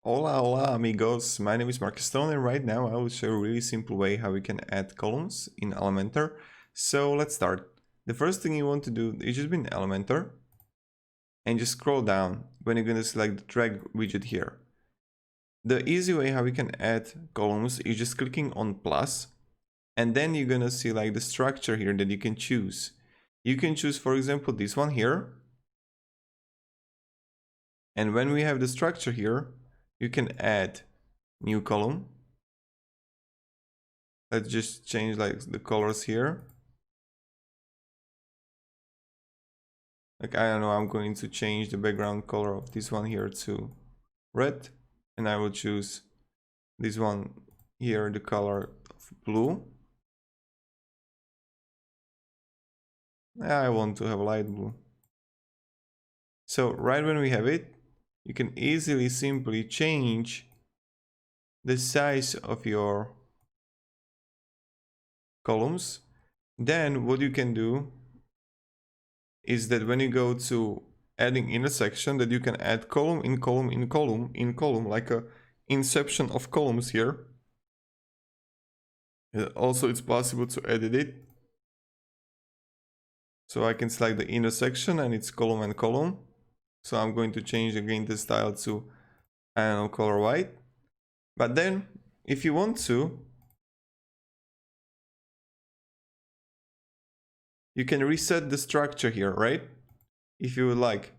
Hola, hola amigos, my name is Marcus Stone and right now I will show you a really simple way how we can add columns in Elementor. So let's start. The first thing you want to do is just be in Elementor and just scroll down when you're going to select the drag widget here. The easy way how we can add columns is just clicking on plus and then you're going to see like the structure here that you can choose. You can choose, for example, this one here. And when we have the structure here, you can add new column. Let's just change like the colors here. Like, I don't know, I'm going to change the background color of this one here to red. And I will choose this one here, the color of blue. I want to have light blue. So right when we have it, you can easily simply change the size of your columns. Then what you can do is that when you go to adding intersection, that you can add column in column in column in column, like a inception of columns here. Also, it's possible to edit it. So I can select the intersection and it's column and column. So I'm going to change again the style to, I don't know, color white. But then if you want to, you can reset the structure here, right? If you would like.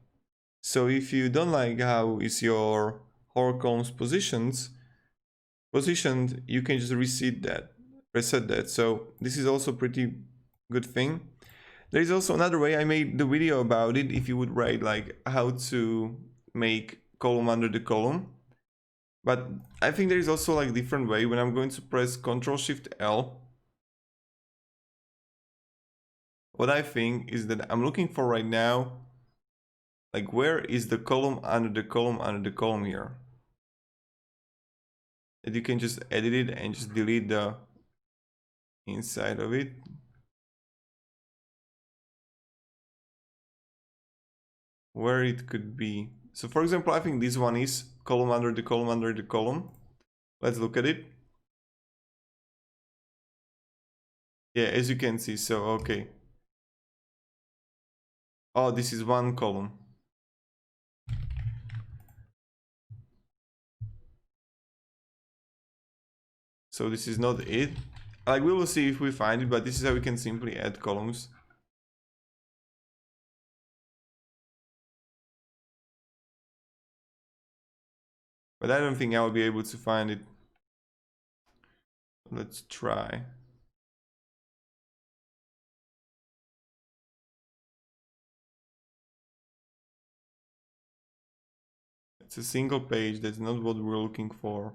So if you don't like how is your whole columns positioned, you can just reset that. So this is also pretty good thing. There is also another way. I made the video about it. If you would write like how to make column under the column, but I think there is also like different way. When I'm going to press Ctrl+Shift+L, what I think is that I'm looking for right now, like where is the column under the column under the column here, that you can just edit it and just delete the inside of it. Where it could be. So for example, I think this one is column under the column under the column. Let's look at it. Yeah, as you can see, so okay. Oh, this is one column. So this is not it. Like, we will see if we find it, but this is how we can simply add columns. But I don't think I will be able to find it. Let's try. It's a single page, that's not what we're looking for.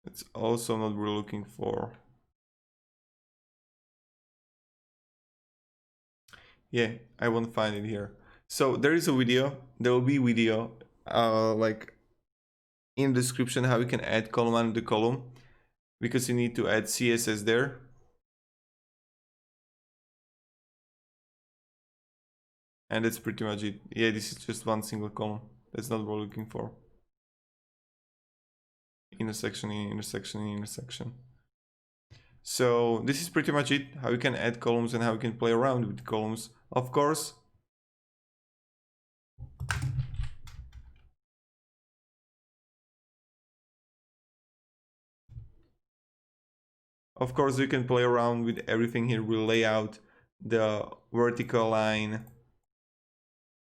It's also not what we're looking for. Yeah, I won't find it here. So there is a video, there will be video like in the description how you can add column under the column, because you need to add CSS there. And that's pretty much it. Yeah, this is just one single column. That's not what we're looking for. Intersection in intersection in intersection. So this is pretty much it, how you can add columns and how you can play around with columns. Of course, you can play around with everything here. We'll lay out the vertical line,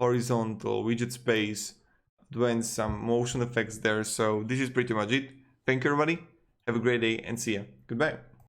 horizontal, widget space, advanced some motion effects there. So this is pretty much it. Thank you everybody. Have a great day and see ya. Goodbye.